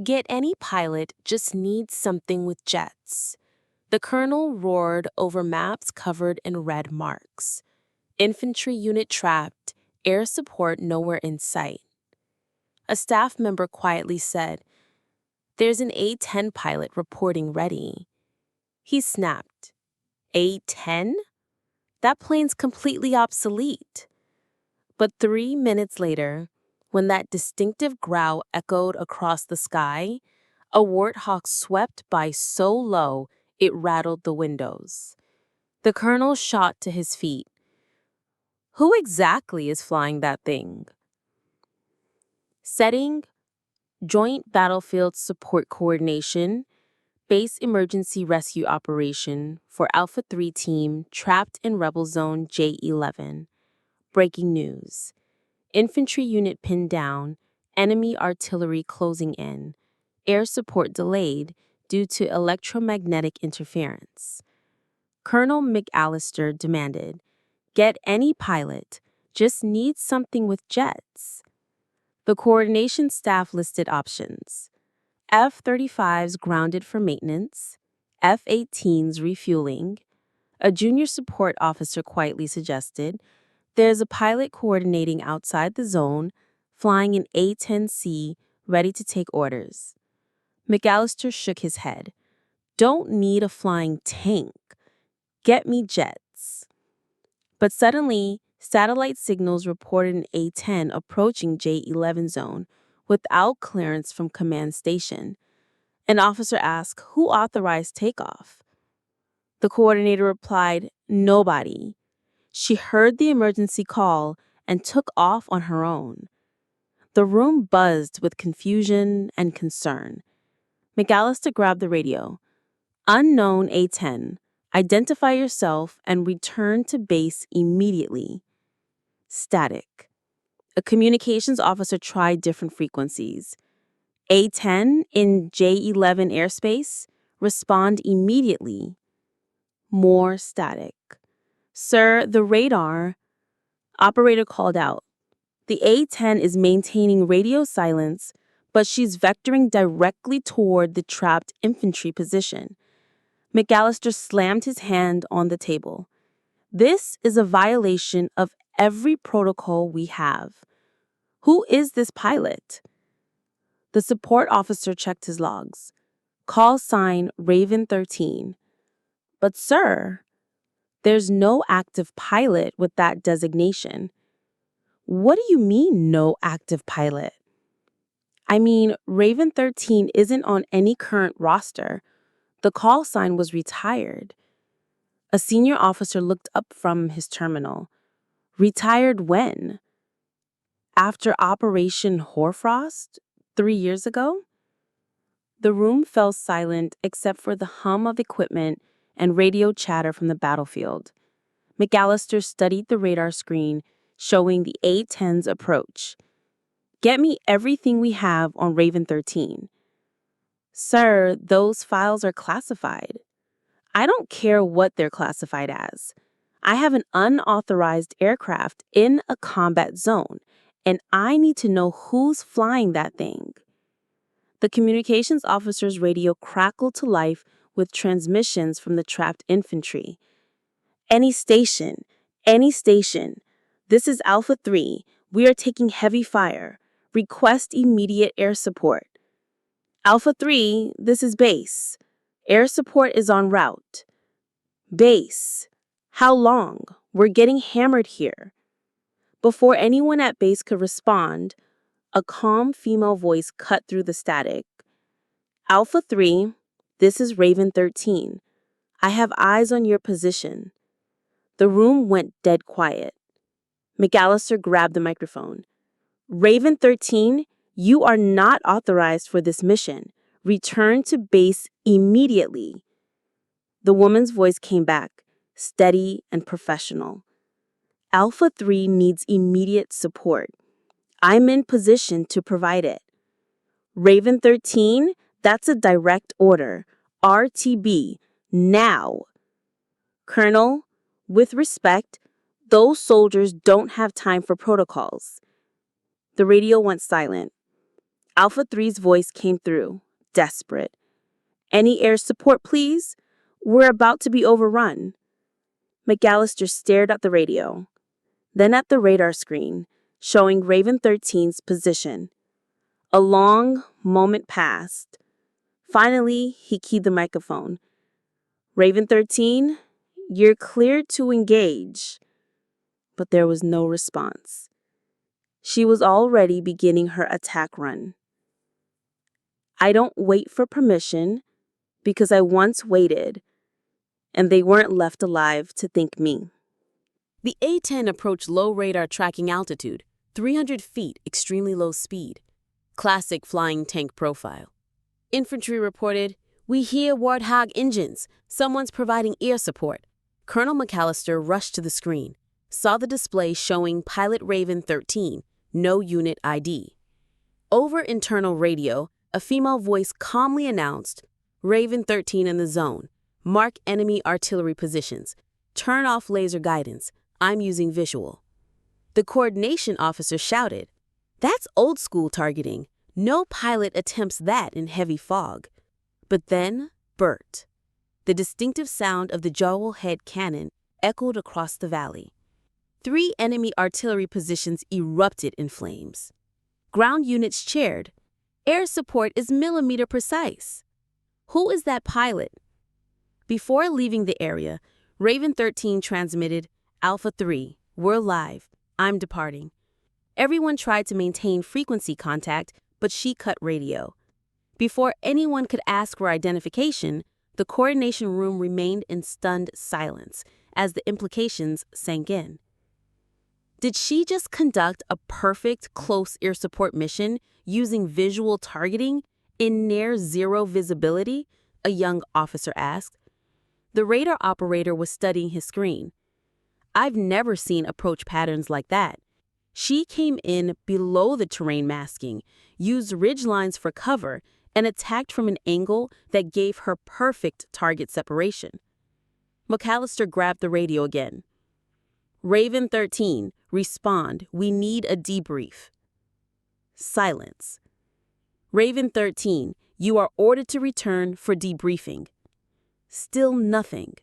Get any pilot just needs something with jets. The colonel roared over maps covered in red marks. Infantry unit trapped, air support nowhere in sight. A staff member quietly said, "There's an A-10 pilot reporting ready." He snapped, "A-10? That plane's completely obsolete." But 3 minutes later, when that distinctive growl echoed across the sky, a warthog swept by so low it rattled the windows. The colonel shot to his feet. Who exactly is flying that thing? Setting: Joint Battlefield Support Coordination, Base Emergency Rescue Operation for Alpha 3 Team trapped in Rebel Zone J11. Breaking news. Infantry unit pinned down, enemy artillery closing in, air support delayed due to electromagnetic interference. Colonel Mccallister demanded, "Get any pilot, just needs something with jets." The coordination staff listed options: F-35s grounded for maintenance, F-18s refueling. A junior support officer quietly suggested, "There's a pilot coordinating outside the zone, flying an A-10C, ready to take orders." Mccallister shook his head. "Don't need a flying tank. Get me jets." But suddenly, satellite signals reported an A-10 approaching J11 zone without clearance from command station. An officer asked who authorized takeoff. The coordinator replied, "Nobody." She heard the emergency call and took off on her own. The room buzzed with confusion and concern. Mccallister grabbed the radio. "Unknown A-10. Identify yourself and return to base immediately." Static. A communications officer tried different frequencies. "A-10 in J11 airspace. Respond immediately." More static. "Sir, the radar." Operator called out. "The A-10 is maintaining radio silence, but she's vectoring directly toward the trapped infantry position." Mccallister slammed his hand on the table. "This is a violation of every protocol we have. Who is this pilot?" The support officer checked his logs. "Call sign Raven 13. "But sir, there's no active pilot with that designation." "What do you mean, no active pilot?" "I mean, Raven 13 isn't on any current roster. The call sign was retired." A senior officer looked up from his terminal. "Retired when?" "After Operation Hoarfrost, 3 years ago." The room fell silent except for the hum of equipment and radio chatter from the battlefield. Mccallister studied the radar screen, showing the A-10's approach. "Get me everything we have on Raven 13. "Sir, those files are classified." "I don't care what they're classified as. I have an unauthorized aircraft in a combat zone, and I need to know who's flying that thing." The communications officer's radio crackled to life with transmissions from the trapped infantry. Any station. This is Alpha 3. We are taking heavy fire. Request immediate air support." "Alpha 3, this is base. Air support is en route." "Base. How long? We're getting hammered here." Before anyone at base could respond, a calm female voice cut through the static. "Alpha 3, this is Raven 13. I have eyes on your position." The room went dead quiet. Mccallister grabbed the microphone. "Raven 13, you are not authorized for this mission. Return to base immediately." The woman's voice came back, steady and professional. "Alpha 3 needs immediate support. I'm in position to provide it." "Raven 13, that's a direct order. RTB, now." "Colonel, with respect, those soldiers don't have time for protocols." The radio went silent. Alpha 3's voice came through, desperate. Any air support, please? We're about to be overrun. Mccallister stared at the radio, then at the radar screen, showing Raven 13's position. A long moment passed. Finally, he keyed the microphone. Raven 13, you're cleared to engage. But there was no response. She was already beginning her attack run. I don't wait for permission because I once waited, and they weren't left alive to thank me. The A-10 approached low radar tracking altitude, 300 feet, extremely low speed. Classic flying tank profile. Infantry reported, "We hear warthog engines. Someone's providing ear support." Colonel Mccallister rushed to the screen, saw the display showing Pilot Raven 13, no unit ID. Over internal radio, a female voice calmly announced, "Raven 13 in the zone. Mark enemy artillery positions. Turn off laser guidance. I'm using visual." The coordination officer shouted, "That's old school targeting. No pilot attempts that in heavy fog." But then, Bert. The distinctive sound of the jowl head cannon echoed across the valley. 3 enemy artillery positions erupted in flames. Ground units cheered. Air support is millimeter precise. Who is that pilot? Before leaving the area, Raven 13 transmitted, "Alpha 3, we're live. I'm departing." Everyone tried to maintain frequency contact, but she cut radio. Before anyone could ask for identification, the coordination room remained in stunned silence as the implications sank in. Did she just conduct a perfect close air support mission using visual targeting in near-zero visibility? A young officer asked. The radar operator was studying his screen. "I've never seen approach patterns like that. She came in below the terrain masking, used ridgelines for cover, and attacked from an angle that gave her perfect target separation." Mccallister grabbed the radio again. "Raven 13, respond. We need a debrief." Silence. "Raven 13, you are ordered to return for debriefing." Still nothing.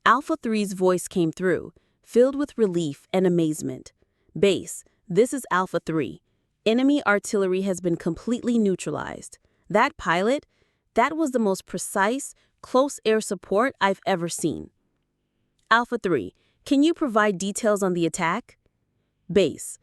Alpha 3's voice came through, filled with relief and amazement. "Base, this is Alpha 3. Enemy artillery has been completely neutralized. That pilot, that was the most precise, close air support I've ever seen." Alpha 3, can you provide details on the attack? Base,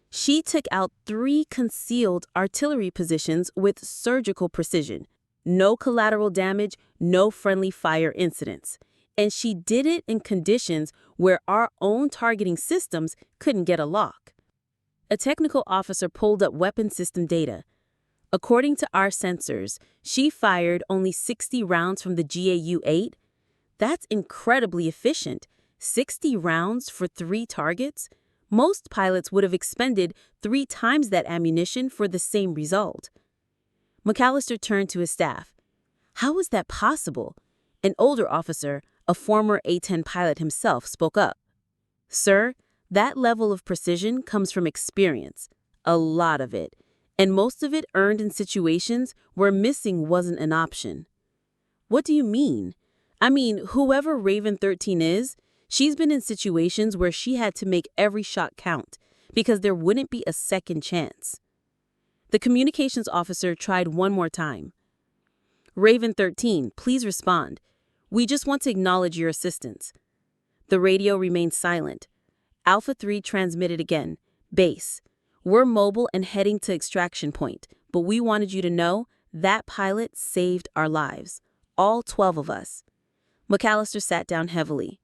she took out 3 concealed artillery positions with surgical precision. No collateral damage, no friendly fire incidents. And she did it in conditions where our own targeting systems couldn't get a lock. A technical officer pulled up weapon system data. According to our sensors, she fired only 60 rounds from the GAU-8. That's incredibly efficient. 60 rounds for 3 targets? Most pilots would have expended 3 times that ammunition for the same result. Mccallister turned to his staff. "How is that possible?" An older officer, a former A-10 pilot himself, spoke up. "Sir, that level of precision comes from experience, a lot of it, and most of it earned in situations where missing wasn't an option." "What do you mean?" "I mean, whoever Raven 13 is, she's been in situations where she had to make every shot count because there wouldn't be a second chance." The communications officer tried one more time. "Raven 13, please respond. We just want to acknowledge your assistance." The radio remained silent. Alpha 3 transmitted again. "Base, we're mobile and heading to extraction point, but we wanted you to know that pilot saved our lives. All 12 of us." Mccallister sat down heavily.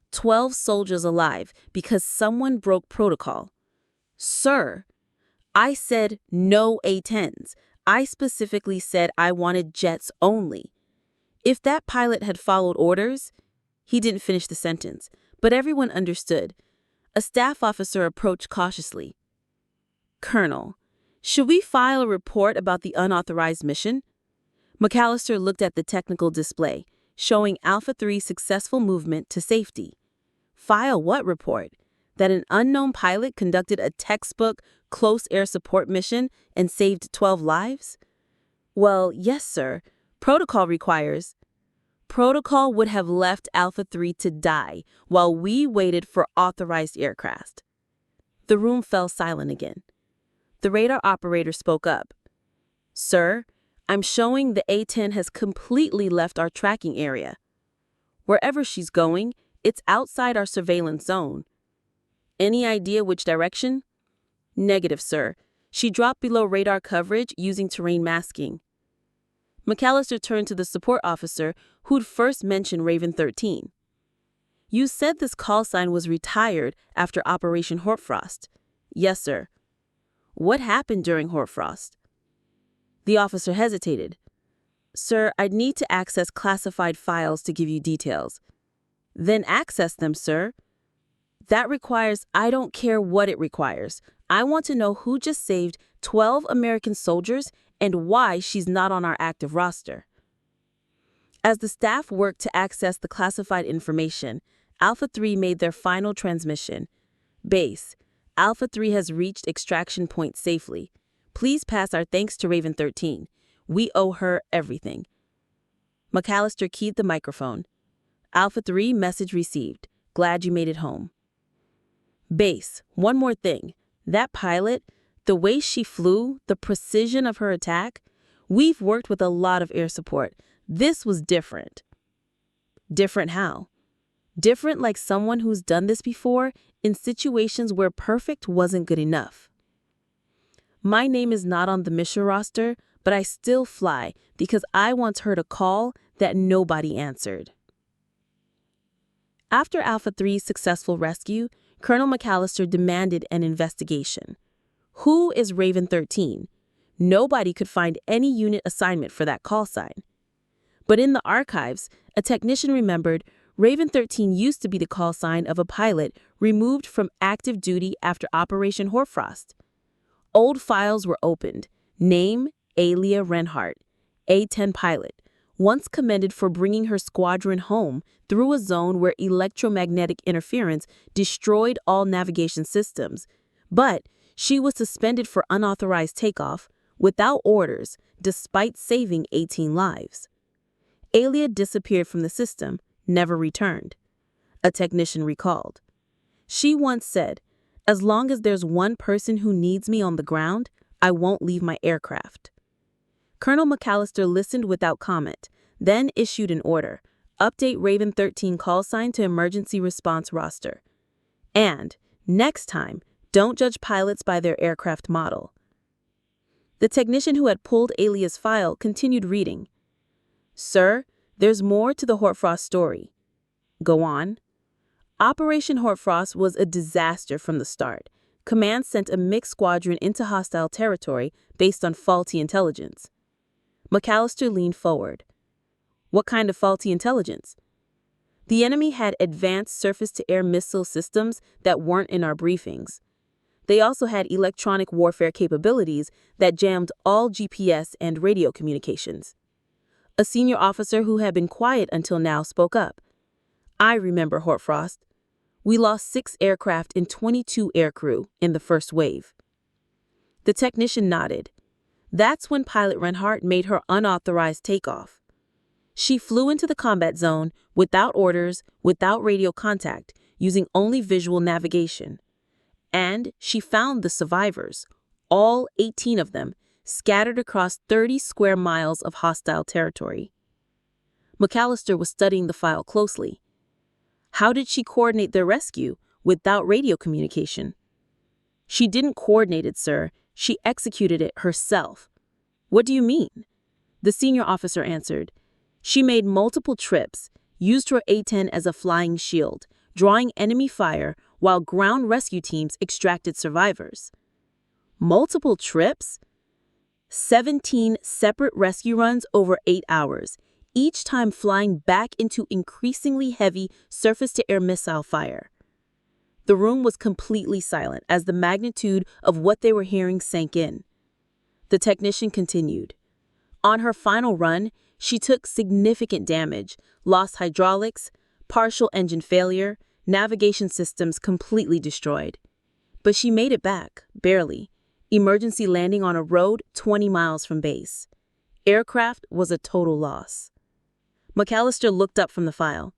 12 soldiers alive because someone broke protocol. "Sir, I said no A-10s. I specifically said I wanted jets only. If that pilot had followed orders..." He didn't finish the sentence, but everyone understood. A staff officer approached cautiously. "Colonel, should we file a report about the unauthorized mission?" Mccallister looked at the technical display, showing Alpha 3's successful movement to safety. "File what report?" that an unknown pilot conducted a textbook close air support mission and saved 12 lives? Well, yes, sir. Protocol requires. Protocol would have left Alpha 3 to die while we waited for authorized aircraft. The room fell silent again. The radar operator spoke up. Sir, I'm showing the A-10 has completely left our tracking area. Wherever she's going, it's outside our surveillance zone. Any idea which direction? Negative, sir. She dropped below radar coverage using terrain masking. Mccallister turned to the support officer who'd first mentioned Raven 13. You said this call sign was retired after Operation Hoarfrost. Yes, sir. What happened during Hoarfrost? The officer hesitated. Sir, I'd need to access classified files to give you details. Then access them, sir. That requires, I don't care what it requires. I want to know who just saved 12 American soldiers and why she's not on our active roster. As the staff worked to access the classified information, Alpha 3 made their final transmission. Base, Alpha 3 has reached extraction point safely. Please pass our thanks to Raven 13. We owe her everything. Mccallister keyed the microphone. Alpha 3, message received. Glad you made it home. Base, one more thing. That pilot, the way she flew, the precision of her attack, we've worked with a lot of air support. This was different. Different how? Different like someone who's done this before in situations where perfect wasn't good enough. My name is not on the mission roster, but I still fly because I once heard a call that nobody answered. After Alpha 3's successful rescue, Colonel Mccallister demanded an investigation. Who is Raven 13? Nobody could find any unit assignment for that call sign. But in the archives, a technician remembered Raven 13 used to be the call sign of a pilot removed from active duty after Operation Hoarfrost. Old files were opened. Name, Alia Reinhardt, A-10 pilot, once commended for bringing her squadron home through a zone where electromagnetic interference destroyed all navigation systems. But she was suspended for unauthorized takeoff without orders despite saving 18 lives. Alia disappeared from the system, never returned. A technician recalled. She once said, as long as there's one person who needs me on the ground, I won't leave my aircraft. Colonel Mccallister listened without comment, then issued an order. Update Raven 13 call sign to emergency response roster. And, next time, don't judge pilots by their aircraft model. The technician who had pulled Alia's file continued reading. Sir, there's more to the Hoarfrost story. Go on. Operation Hoarfrost was a disaster from the start. Command sent a mixed squadron into hostile territory based on faulty intelligence. Mccallister leaned forward. What kind of faulty intelligence? The enemy had advanced surface-to-air missile systems that weren't in our briefings. They also had electronic warfare capabilities that jammed all GPS and radio communications. A senior officer who had been quiet until now spoke up. I remember Hoarfrost. We lost 6 aircraft and 22 aircrew in the first wave. The technician nodded. That's when Pilot Reinhardt made her unauthorized takeoff. She flew into the combat zone without orders, without radio contact, using only visual navigation. And she found the survivors, all 18 of them, scattered across 30 square miles of hostile territory. Mccallister was studying the file closely. How did she coordinate their rescue without radio communication? She didn't coordinate it, sir. She executed it herself. What do you mean? The senior officer answered. She made multiple trips, used her A-10 as a flying shield, drawing enemy fire while ground rescue teams extracted survivors. Multiple trips? 17 separate rescue runs over 8 hours, each time flying back into increasingly heavy surface-to-air missile fire. The room was completely silent as the magnitude of what they were hearing sank in. The technician continued. On her final run, she took significant damage, lost hydraulics, partial engine failure, Navigation systems completely destroyed. But she made it back, barely. Emergency landing on a road 20 miles from base. Aircraft was a total loss. Mccallister looked up from the file.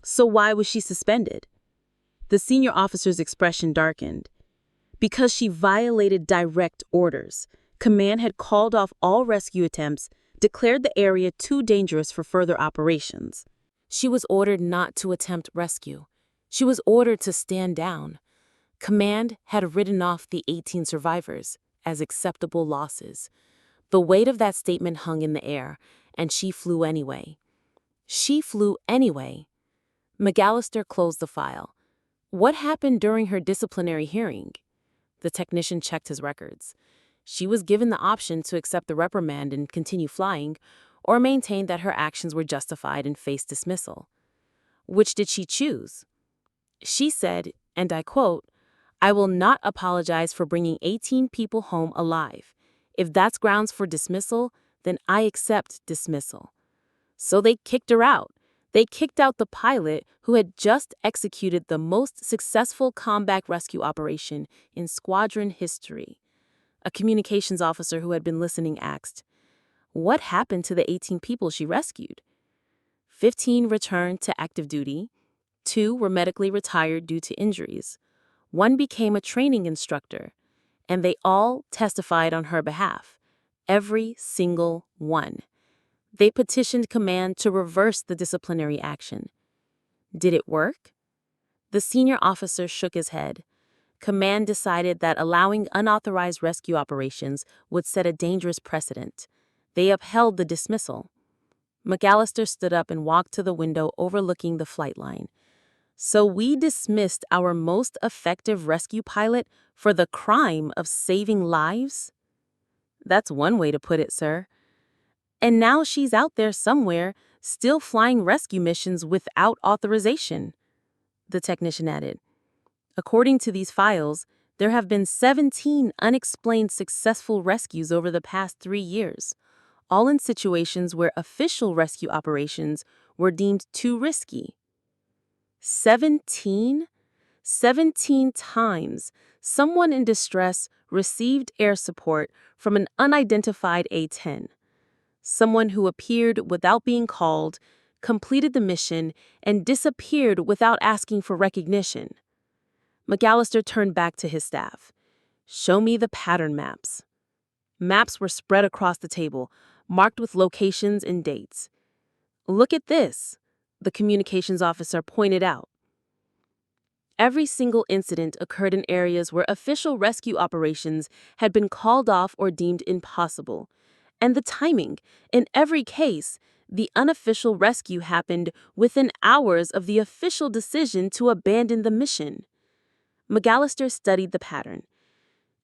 So why was she suspended? The senior officer's expression darkened. Because she violated direct orders. Command had called off all rescue attempts, declared the area too dangerous for further operations. She was ordered not to attempt rescue. She was ordered to stand down. Command had written off the 18 survivors as acceptable losses. The weight of that statement hung in the air, and she flew anyway. She flew anyway. Mccallister closed the file. What happened during her disciplinary hearing? The technician checked his records. She was given the option to accept the reprimand and continue flying, or maintain that her actions were justified and face dismissal. Which did she choose? She said, and I quote, "I will not apologize for bringing 18 people home alive. If that's grounds for dismissal, then I accept dismissal." So they kicked her out. They kicked out the pilot who had just executed the most successful combat rescue operation in squadron history. A communications officer who had been listening asked, "What happened to the 18 people she rescued?" 15 returned to active duty. 2 were medically retired due to injuries. 1 became a training instructor, and they all testified on her behalf. Every single one. They petitioned command to reverse the disciplinary action. Did it work? The senior officer shook his head. Command decided that allowing unauthorized rescue operations would set a dangerous precedent. They upheld the dismissal. Mccallister stood up and walked to the window overlooking the flight line. So we dismissed our most effective rescue pilot for the crime of saving lives? That's one way to put it, sir. And now she's out there somewhere, still flying rescue missions without authorization, the technician added. According to these files, there have been 17 unexplained successful rescues over the past 3 years, all in situations where official rescue operations were deemed too risky. 17? 17 times, someone in distress received air support from an unidentified A-10. Someone who appeared without being called, completed the mission, and disappeared without asking for recognition. Mccallister turned back to his staff. "Show me the pattern maps." Maps were spread across the table, marked with locations and dates. "Look at this," the communications officer pointed out. Every single incident occurred in areas where official rescue operations had been called off or deemed impossible. And the timing, in every case, the unofficial rescue happened within hours of the official decision to abandon the mission. Mccallister studied the pattern.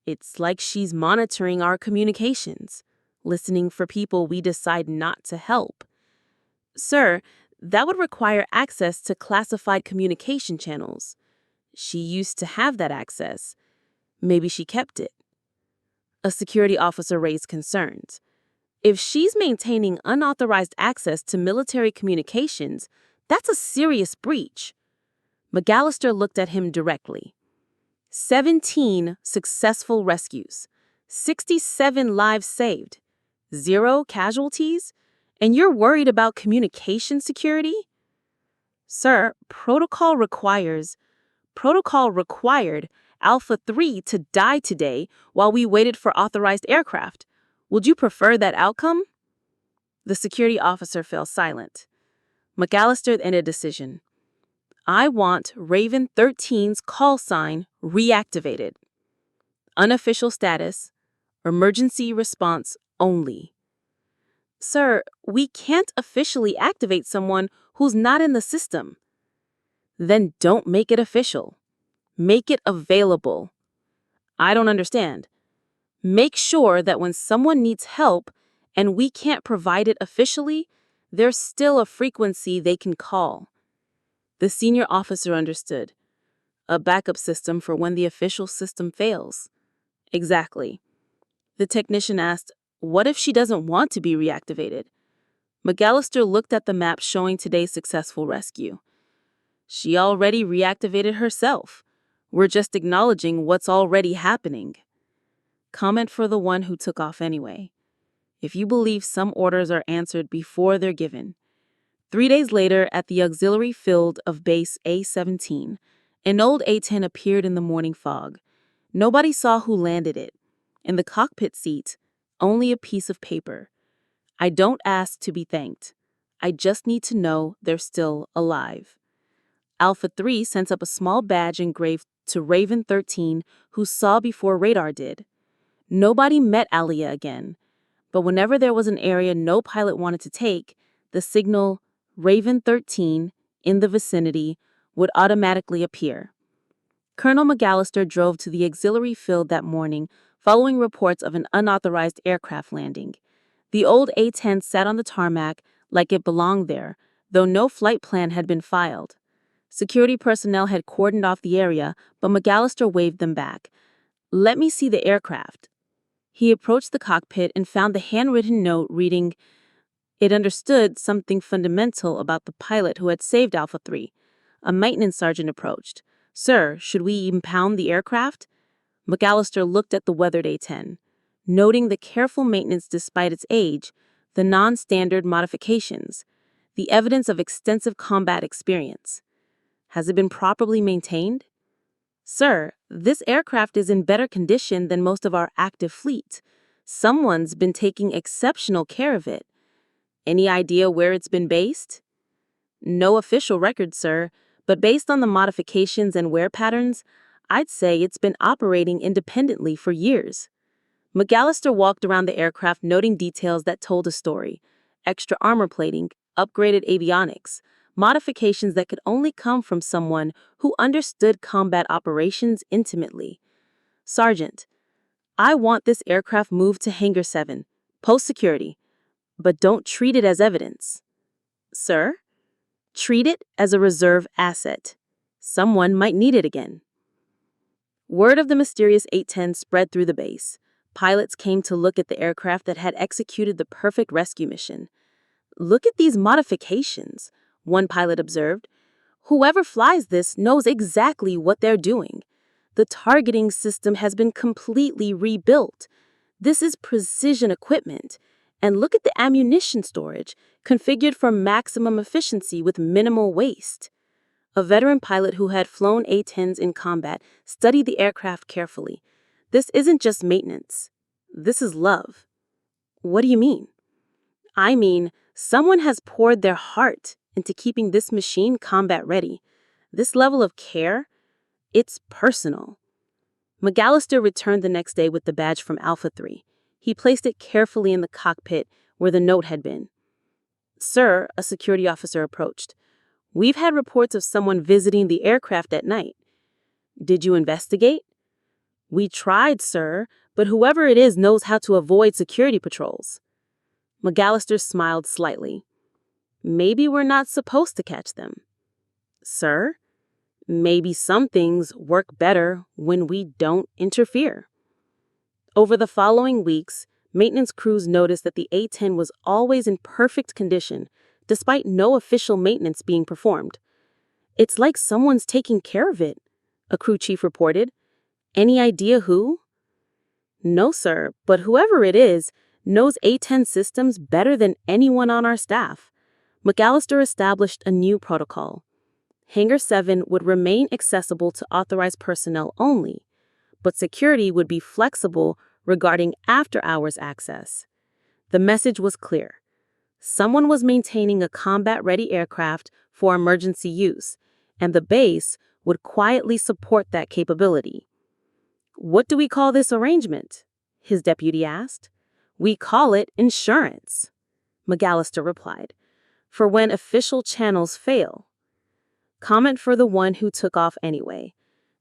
It's like she's monitoring our communications, listening for people we decide not to help. Sir, that would require access to classified communication channels. She used to have that access. Maybe she kept it. A security officer raised concerns. If she's maintaining unauthorized access to military communications, that's a serious breach. Mccallister looked at him directly. 17 successful rescues, 67 lives saved, 0 casualties, and you're worried about communication security? Sir, protocol required Alpha 3 to die today while we waited for authorized aircraft. Would you prefer that outcome? The security officer fell silent. Mccallister ended a decision. I want Raven 13's call sign reactivated. Unofficial status, emergency response only. Sir, we can't officially activate someone who's not in the system. Then don't make it official. Make it available. I don't understand. Make sure that when someone needs help and we can't provide it officially, there's still a frequency they can call. The senior officer understood. A backup system for when the official system fails. Exactly. The technician asked, what if she doesn't want to be reactivated? Mccallister looked at the map showing today's successful rescue. She already reactivated herself. We're just acknowledging what's already happening. Comment for the one who took off anyway. If you believe some orders are answered before they're given. 3 days later, at the auxiliary field of base A-17, an old A-10 appeared in the morning fog. Nobody saw who landed it. In the cockpit seat, only a piece of paper. I don't ask to be thanked. I just need to know they're still alive. Alpha 3 sent up a small badge engraved to Raven 13, who saw before radar did. Nobody met Alia again, but whenever there was an area no pilot wanted to take, the signal Raven 13 in the vicinity would automatically appear. Colonel Mccallister drove to the auxiliary field that morning, following reports of an unauthorized aircraft landing. The old A-10 sat on the tarmac like it belonged there, though no flight plan had been filed. Security personnel had cordoned off the area, but Mccallister waved them back. "Let me see the aircraft." He approached the cockpit and found the handwritten note reading, it understood something fundamental about the pilot who had saved Alpha 3. A maintenance sergeant approached. "Sir, should we impound the aircraft?" Mccallister looked at the weathered A-10, noting the careful maintenance despite its age, the non-standard modifications, the evidence of extensive combat experience. "Has it been properly maintained?" "Sir, this aircraft is in better condition than most of our active fleet. Someone's been taking exceptional care of it." "Any idea where it's been based?" "No official record, sir, but based on the modifications and wear patterns, I'd say it's been operating independently for years." Mccallister walked around the aircraft, noting details that told a story: extra armor plating, upgraded avionics, modifications that could only come from someone who understood combat operations intimately. "Sergeant, I want this aircraft moved to Hangar 7, post security, but don't treat it as evidence." "Sir?" "Treat it as a reserve asset. Someone might need it again." Word of the mysterious A-10 spread through the base. Pilots came to look at the aircraft that had executed the perfect rescue mission. "Look at these modifications," one pilot observed. "Whoever flies this knows exactly what they're doing. The targeting system has been completely rebuilt. This is precision equipment. And look at the ammunition storage, configured for maximum efficiency with minimal waste." A veteran pilot who had flown A-10s in combat studied the aircraft carefully. "This isn't just maintenance. This is love." "What do you mean?" "I mean, someone has poured their heart into keeping this machine combat ready. This level of care, it's personal." Mccallister returned the next day with the badge from Alpha 3. He placed it carefully in the cockpit where the note had been. "Sir," a security officer approached, "we've had reports of someone visiting the aircraft at night. Did you investigate?" "We tried, sir, but whoever it is knows how to avoid security patrols." Mccallister smiled slightly. "Maybe we're not supposed to catch them." "Sir? Maybe some things work better when we don't interfere." Over the following weeks, maintenance crews noticed that the A-10 was always in perfect condition, despite no official maintenance being performed. "It's like someone's taking care of it," a crew chief reported. "Any idea who?" "No, sir, but whoever it is knows A-10 systems better than anyone on our staff." Mccallister established a new protocol. Hangar 7 would remain accessible to authorized personnel only, but security would be flexible regarding after-hours access. The message was clear. Someone was maintaining a combat-ready aircraft for emergency use, and the base would quietly support that capability. "What do we call this arrangement?" his deputy asked. "We call it insurance," Mccallister replied, "for when official channels fail." Comment for the one who took off anyway.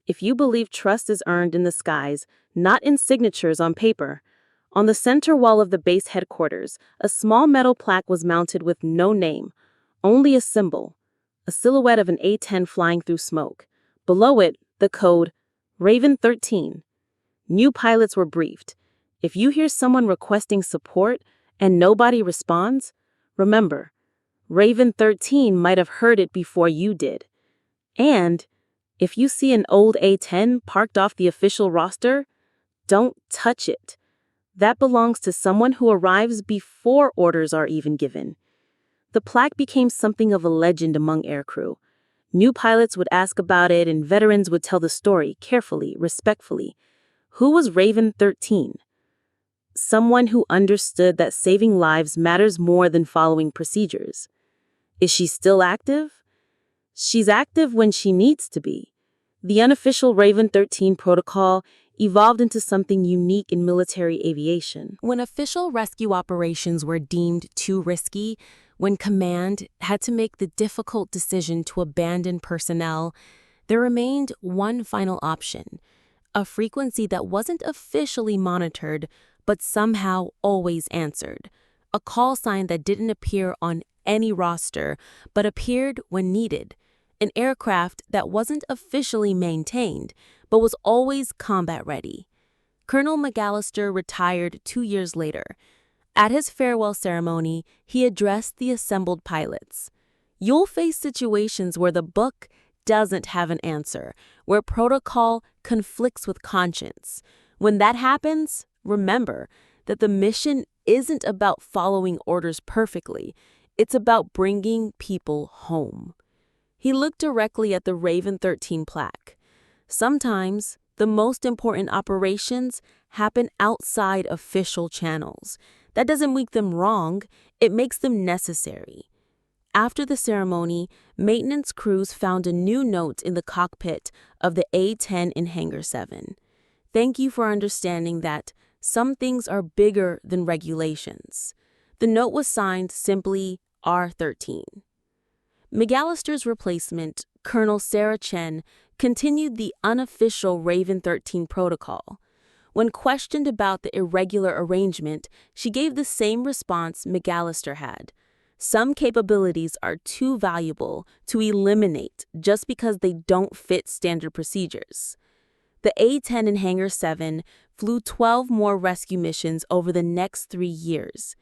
If you believe trust is earned in the skies, not in signatures on paper. On the center wall of the base headquarters, a small metal plaque was mounted with no name, only a symbol, a silhouette of an A-10 flying through smoke. Below it, the code, Raven 13. New pilots were briefed. If you hear someone requesting support and nobody responds, remember, Raven 13 might have heard it before you did. And if you see an old A-10 parked off the official roster, don't touch it. That belongs to someone who arrives before orders are even given. The plaque became something of a legend among aircrew. New pilots would ask about it, and veterans would tell the story carefully, respectfully. Who was Raven 13? Someone who understood that saving lives matters more than following procedures. Is she still active? She's active when she needs to be. The unofficial Raven 13 protocol evolved into something unique in military aviation. When official rescue operations were deemed too risky, when command had to make the difficult decision to abandon personnel, there remained one final option, a frequency that wasn't officially monitored, but somehow always answered, a call sign that didn't appear on any roster, but appeared when needed, an aircraft that wasn't officially maintained, but was always combat ready. Colonel Mccallister retired 2 years later. At his farewell ceremony, he addressed the assembled pilots. You'll face situations where the book doesn't have an answer, where protocol conflicts with conscience. When that happens, remember that the mission isn't about following orders perfectly. It's about bringing people home. He looked directly at the Raven 13 plaque. Sometimes, the most important operations happen outside official channels. That doesn't make them wrong, it makes them necessary. After the ceremony, maintenance crews found a new note in the cockpit of the A-10 in Hangar 7. Thank you for understanding that some things are bigger than regulations. The note was signed simply R13. Mccallister's replacement, Colonel Sarah Chen, continued the unofficial Raven 13 protocol. When questioned about the irregular arrangement, she gave the same response Mccallister had. Some capabilities are too valuable to eliminate just because they don't fit standard procedures. The A-10 in Hangar 7 flew 12 more rescue missions over the next 3 years.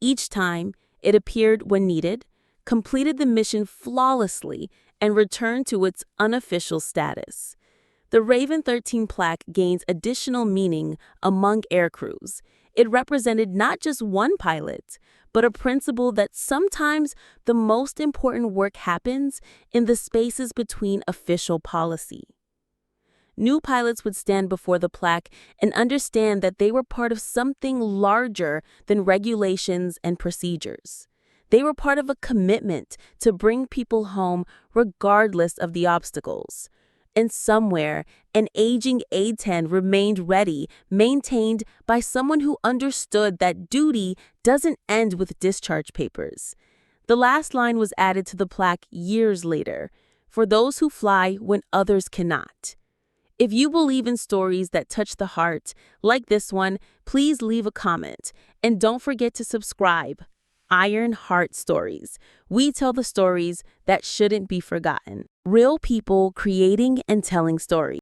Each time, it appeared when needed, completed the mission flawlessly, and returned to its unofficial status. The Raven 13 plaque gains additional meaning among aircrews. It represented not just one pilot, but a principle that sometimes the most important work happens in the spaces between official policy. New pilots would stand before the plaque and understand that they were part of something larger than regulations and procedures. They were part of a commitment to bring people home regardless of the obstacles. And somewhere, an aging A-10 remained ready, maintained by someone who understood that duty doesn't end with discharge papers. The last line was added to the plaque years later, for those who fly when others cannot. If you believe in stories that touch the heart, like this one, please leave a comment. And don't forget to subscribe. Iron Heart Stories. We tell the stories that shouldn't be forgotten. Real people creating and telling stories.